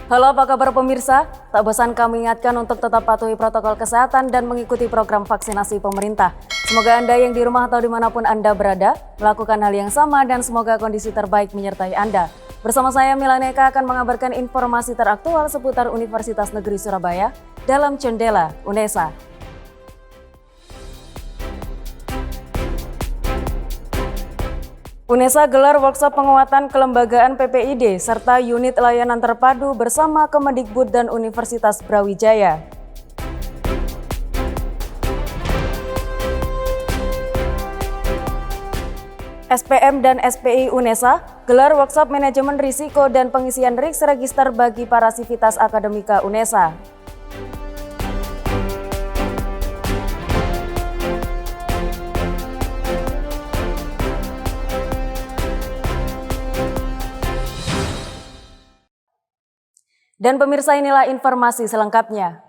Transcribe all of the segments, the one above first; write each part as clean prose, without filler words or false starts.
Halo, apa kabar pemirsa? Tak bosan kami ingatkan untuk tetap patuhi protokol kesehatan dan mengikuti program vaksinasi pemerintah. Semoga Anda yang di rumah atau dimanapun Anda berada melakukan hal yang sama dan semoga kondisi terbaik menyertai Anda. Bersama saya Milaneka akan mengabarkan informasi teraktual seputar Universitas Negeri Surabaya dalam Jendela UNESA. UNESA gelar workshop penguatan kelembagaan PPID serta unit layanan terpadu bersama Kemendikbud dan Universitas Brawijaya. SPM dan SPI UNESA gelar workshop manajemen risiko dan pengisian risk register bagi para sivitas akademika UNESA. Dan pemirsa, inilah informasi selengkapnya.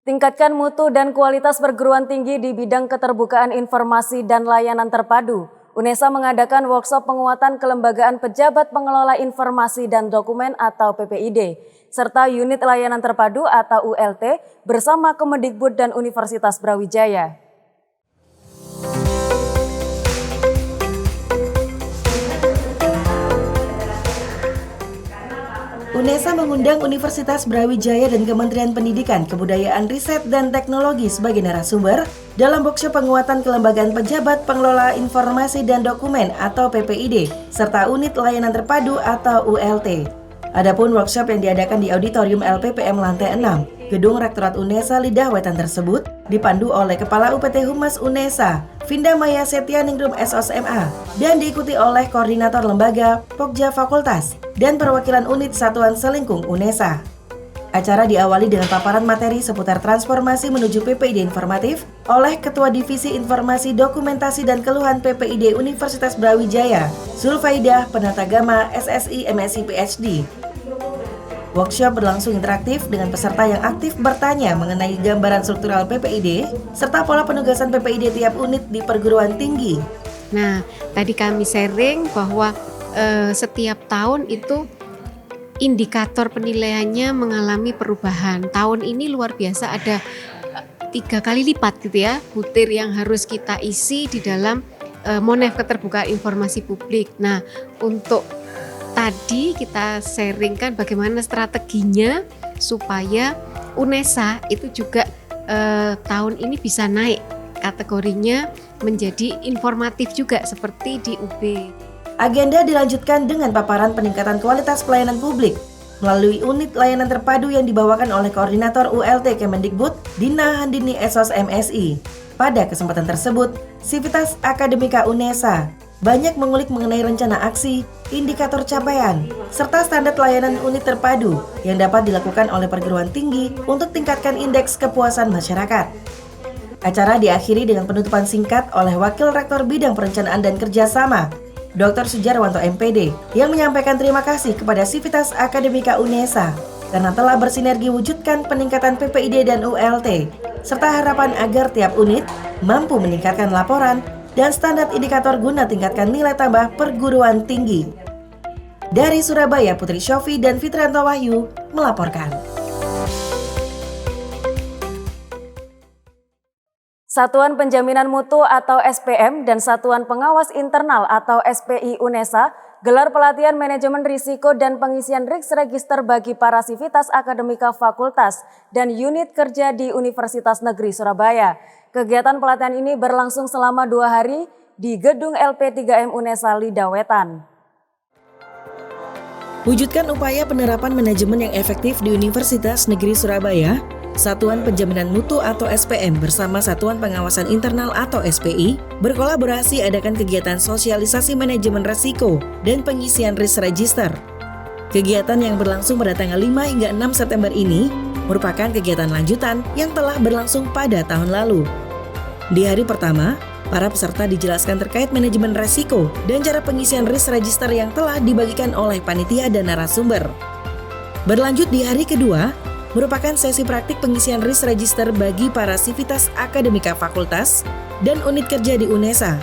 Tingkatkan mutu dan kualitas perguruan tinggi di bidang keterbukaan informasi dan layanan terpadu. UNESA mengadakan workshop penguatan kelembagaan pejabat pengelola informasi dan dokumen atau PPID, serta unit layanan terpadu atau ULT bersama Kemendikbud dan Universitas Brawijaya. UNESA mengundang Universitas Brawijaya dan Kementerian Pendidikan, Kebudayaan, Riset, dan Teknologi sebagai narasumber dalam workshop penguatan kelembagaan pejabat pengelola informasi dan dokumen atau PPID, serta unit layanan terpadu atau ULT. Adapun workshop yang diadakan di Auditorium LPPM lantai 6, Gedung Rektorat UNESA Lidah Wetan tersebut dipandu oleh Kepala UPT Humas UNESA, Vinda Maya Setianingrum SOSMA, dan diikuti oleh Koordinator Lembaga, Pokja Fakultas, dan perwakilan unit Satuan Selingkung UNESA. Acara diawali dengan paparan materi seputar transformasi menuju PPID informatif oleh Ketua Divisi Informasi Dokumentasi dan Keluhan PPID Universitas Brawijaya, Zulfaidah Penatagama SSI MSc PhD. Workshop berlangsung interaktif dengan peserta yang aktif bertanya mengenai gambaran struktural PPID serta pola penugasan PPID tiap unit di perguruan tinggi. Nah, tadi kami sharing bahwa setiap tahun itu indikator penilaiannya mengalami perubahan. Tahun ini luar biasa, ada 3 kali lipat gitu ya, butir yang harus kita isi di dalam Monef Keterbukaan Informasi Publik. Nah, untuk tadi kita sharingkan bagaimana strateginya supaya UNESA itu juga tahun ini bisa naik kategorinya menjadi informatif juga seperti di UB. Agenda dilanjutkan dengan paparan peningkatan kualitas pelayanan publik melalui unit layanan terpadu yang dibawakan oleh Koordinator ULT Kemendikbud Dina Handini Esos MSI. Pada kesempatan tersebut, Sivitas Akademika UNESA banyak mengulik mengenai rencana aksi, indikator capaian, serta standar layanan unit terpadu yang dapat dilakukan oleh perguruan tinggi untuk tingkatkan indeks kepuasan masyarakat. Acara diakhiri dengan penutupan singkat oleh Wakil Rektor Bidang Perencanaan dan Kerjasama, Dr. Sujarwanto MPD, yang menyampaikan terima kasih kepada Sivitas Akademika UNESA karena telah bersinergi wujudkan peningkatan PPID dan ULT, serta harapan agar tiap unit mampu meningkatkan laporan dan standar indikator guna tingkatkan nilai tambah perguruan tinggi. Dari Surabaya, Putri Syofi dan Fitranto Wahyu melaporkan. Satuan Penjaminan Mutu atau SPM dan Satuan Pengawas Internal atau SPI UNESA gelar pelatihan manajemen risiko dan pengisian risk register bagi para sivitas akademika fakultas dan unit kerja di Universitas Negeri Surabaya. Kegiatan pelatihan ini berlangsung selama 2 hari di Gedung LP3M UNESA Lidah Wetan. Wujudkan upaya penerapan manajemen yang efektif di Universitas Negeri Surabaya, Satuan Penjaminan Mutu atau SPM bersama Satuan Pengawasan Internal atau SPI berkolaborasi adakan kegiatan sosialisasi manajemen risiko dan pengisian risk register. Kegiatan yang berlangsung pada tanggal 5 hingga 6 September ini merupakan kegiatan lanjutan yang telah berlangsung pada tahun lalu. Di hari pertama, para peserta dijelaskan terkait manajemen risiko dan cara pengisian risk register yang telah dibagikan oleh panitia dan narasumber. Berlanjut di hari kedua, merupakan sesi praktik pengisian risk register bagi para sivitas akademika fakultas dan unit kerja di UNESA.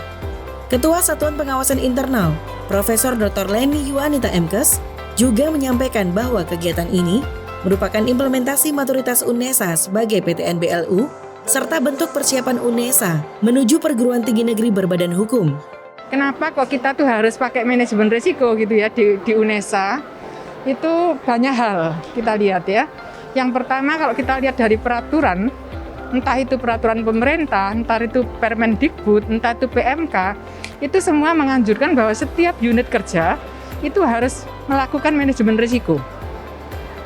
Ketua Satuan Pengawasan Internal, Profesor Dr. Leni Yuanita Mkes, juga menyampaikan bahwa kegiatan ini merupakan implementasi maturitas UNESA sebagai PTN BLU, serta bentuk persiapan UNESA menuju perguruan tinggi negeri berbadan hukum. Kenapa kok kita tuh harus pakai manajemen risiko gitu ya di UNESA? Itu banyak hal kita lihat ya. Yang pertama kalau kita lihat dari peraturan, entah itu peraturan pemerintah, entah itu Permendikbud, entah itu PMK, itu semua menganjurkan bahwa setiap unit kerja itu harus melakukan manajemen risiko.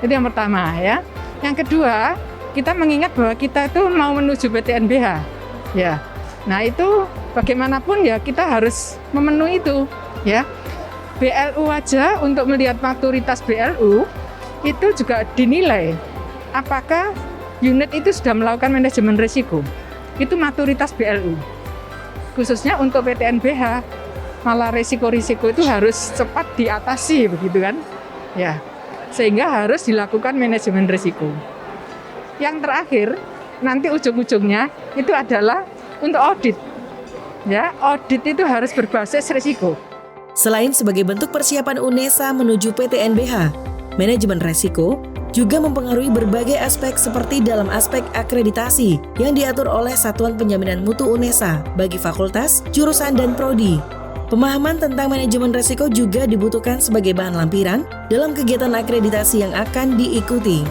Itu yang pertama ya. Yang kedua, kita mengingat bahwa kita itu mau menuju PTNBH. Ya. Nah, itu bagaimanapun ya kita harus memenuhi itu ya. BLU aja untuk melihat maturitas BLU itu juga dinilai apakah unit itu sudah melakukan manajemen risiko. Itu maturitas BLU. Khususnya untuk PTNBH, malah risiko-risiko itu harus cepat diatasi begitu kan. Ya. Sehingga harus dilakukan manajemen risiko. Yang terakhir, nanti ujung-ujungnya itu adalah untuk audit. Ya, audit itu harus berbasis risiko. Selain sebagai bentuk persiapan UNESA menuju PTNBH, manajemen risiko juga mempengaruhi berbagai aspek seperti dalam aspek akreditasi yang diatur oleh Satuan Penjaminan Mutu UNESA bagi fakultas, jurusan, dan prodi. Pemahaman tentang manajemen risiko juga dibutuhkan sebagai bahan lampiran dalam kegiatan akreditasi yang akan diikuti.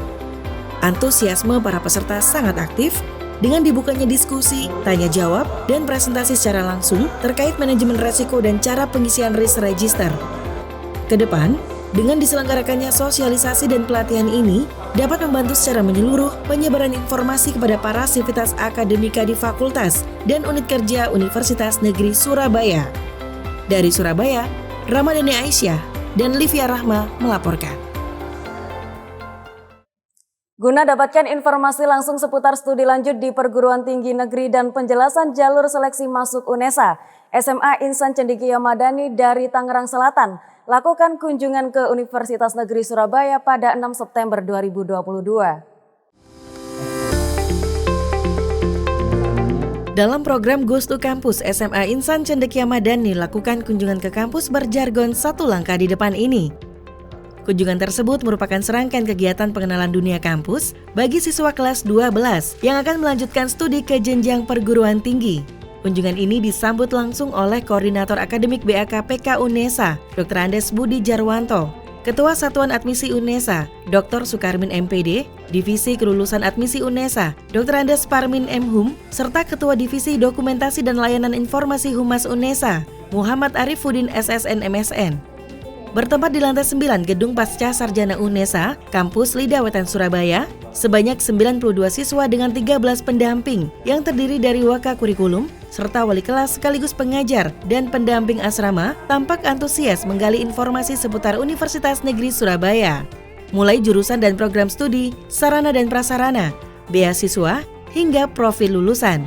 Antusiasme para peserta sangat aktif dengan dibukanya diskusi, tanya jawab, dan presentasi secara langsung terkait manajemen risiko dan cara pengisian risk register. Kedepan, dengan diselenggarakannya sosialisasi dan pelatihan ini dapat membantu secara menyeluruh penyebaran informasi kepada para sivitas akademika di fakultas dan unit kerja Universitas Negeri Surabaya. Dari Surabaya, Ramadhani Aisyah dan Livia Rahma melaporkan. Guna dapatkan informasi langsung seputar studi lanjut di perguruan tinggi negeri dan penjelasan jalur seleksi masuk UNESA, SMA Insan Cendekia Madani dari Tangerang Selatan lakukan kunjungan ke Universitas Negeri Surabaya pada 6 September 2022. Dalam program Goes to Campus, SMA Insan Cendekia Madani lakukan kunjungan ke kampus berjargon satu langkah di depan ini. Kunjungan tersebut merupakan serangkaian kegiatan pengenalan dunia kampus bagi siswa kelas 12 yang akan melanjutkan studi ke jenjang perguruan tinggi. Kunjungan ini disambut langsung oleh Koordinator Akademik BAK PK UNESA, Dr. Andes Budi Jarwanto, Ketua Satuan Admisi UNESA, Dr. Sukarmin MPD, Divisi Kelulusan Admisi UNESA, Dr. Andes Parmin M. Hum, serta Ketua Divisi Dokumentasi dan Layanan Informasi Humas UNESA, Muhammad Arifuddin SSN MSN. Bertempat di lantai 9 Gedung Pasca Sarjana UNESA, Kampus Lidah Wetan Surabaya, sebanyak 92 siswa dengan 13 pendamping yang terdiri dari waka kurikulum, serta wali kelas sekaligus pengajar dan pendamping asrama tampak antusias menggali informasi seputar Universitas Negeri Surabaya. Mulai jurusan dan program studi, sarana dan prasarana, beasiswa, hingga profil lulusan.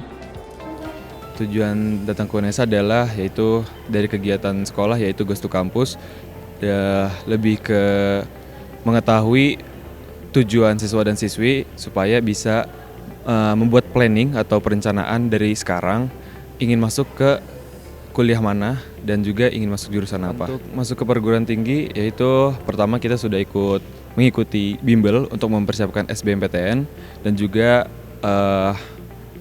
Tujuan datang ke UNESA adalah yaitu dari kegiatan sekolah yaitu Goes to Campus, ya, lebih ke mengetahui tujuan siswa dan siswi supaya bisa membuat planning atau perencanaan dari sekarang ingin masuk ke kuliah mana dan juga ingin masuk jurusan apa. Untuk masuk ke perguruan tinggi yaitu pertama kita sudah mengikuti bimbel untuk mempersiapkan SBMPTN dan juga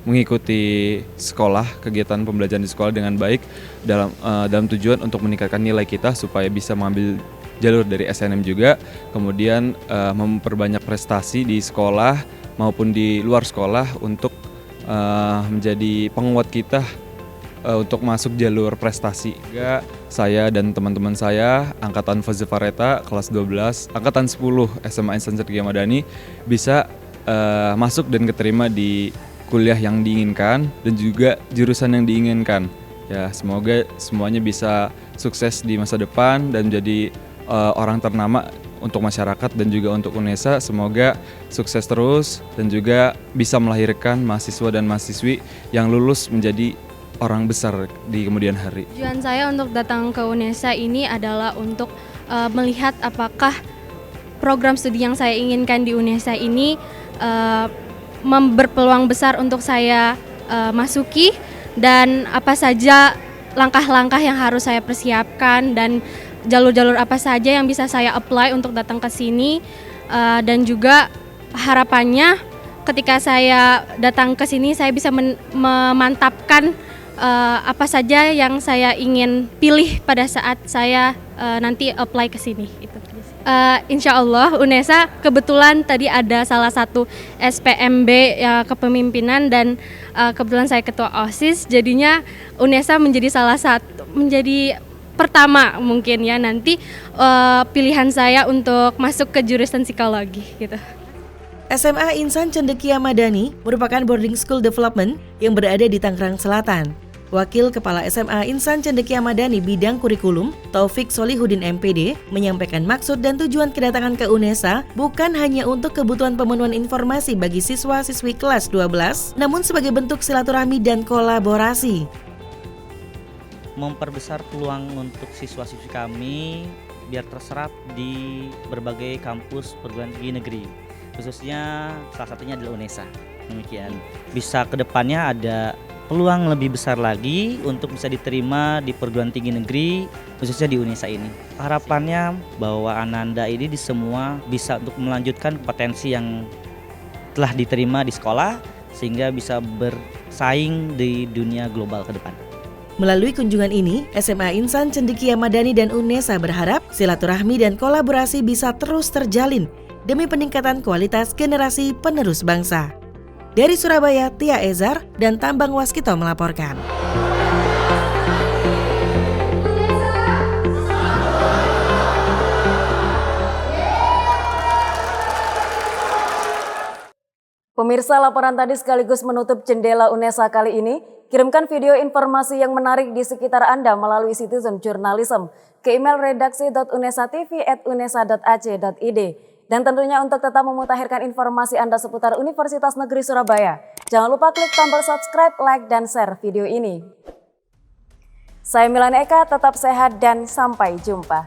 mengikuti sekolah, kegiatan pembelajaran di sekolah dengan baik dalam tujuan untuk meningkatkan nilai kita supaya bisa mengambil jalur dari SNM juga, kemudian memperbanyak prestasi di sekolah maupun di luar sekolah untuk menjadi penguat kita untuk masuk jalur prestasi. Juga saya dan teman-teman saya angkatan Fazil Fareta kelas 12, angkatan 10 SMA Insan Cendekia Madani bisa masuk dan keterima di kuliah yang diinginkan dan juga jurusan yang diinginkan. Ya, semoga semuanya bisa sukses di masa depan dan menjadi orang ternama untuk masyarakat dan juga untuk UNESA. Semoga sukses terus dan juga bisa melahirkan mahasiswa dan mahasiswi yang lulus menjadi orang besar di kemudian hari. Tujuan saya untuk datang ke UNESA ini adalah untuk melihat apakah program studi yang saya inginkan di UNESA ini berpeluang besar untuk saya masuki dan apa saja langkah-langkah yang harus saya persiapkan dan jalur-jalur apa saja yang bisa saya apply untuk datang ke sini. Dan juga harapannya ketika saya datang ke sini saya bisa memantapkan apa saja yang saya ingin pilih pada saat saya nanti apply ke sini. Insya Allah UNESA kebetulan tadi ada salah satu SPMB ya, kepemimpinan dan kebetulan saya ketua OSIS, jadinya UNESA menjadi pertama mungkin ya nanti pilihan saya untuk masuk ke jurusan psikologi gitu. SMA Insan Cendekia Madani merupakan boarding school development yang berada di Tangerang Selatan. Wakil Kepala SMA Insan Cendekia Madani bidang kurikulum, Taufik Solihudin MPD, menyampaikan maksud dan tujuan kedatangan ke UNESA bukan hanya untuk kebutuhan pemenuhan informasi bagi siswa-siswi kelas 12, namun sebagai bentuk silaturahmi dan kolaborasi. Memperbesar peluang untuk siswa-siswi kami biar terserap di berbagai kampus perguruan tinggi negeri, khususnya salah satunya adalah UNESA. Demikian, bisa kedepannya ada peluang lebih besar lagi untuk bisa diterima di perguruan tinggi negeri, khususnya di UNESA ini. Harapannya bahwa Ananda ini di semua bisa untuk melanjutkan kompetensi yang telah diterima di sekolah, sehingga bisa bersaing di dunia global ke depan. Melalui kunjungan ini, SMA Insan Cendekia Madani dan UNESA berharap silaturahmi dan kolaborasi bisa terus terjalin demi peningkatan kualitas generasi penerus bangsa. Dari Surabaya, Tia Ezar dan Tambang Waskito melaporkan. Pemirsa, laporan tadi sekaligus menutup jendela UNESA kali ini. Kirimkan video informasi yang menarik di sekitar Anda melalui Citizen Journalism ke email redaksi.unesa.tv@unesa.ac.id. Dan tentunya untuk tetap memutakhirkan informasi Anda seputar Universitas Negeri Surabaya, jangan lupa klik tombol subscribe, like, dan share video ini. Saya Milan Eka, tetap sehat dan sampai jumpa.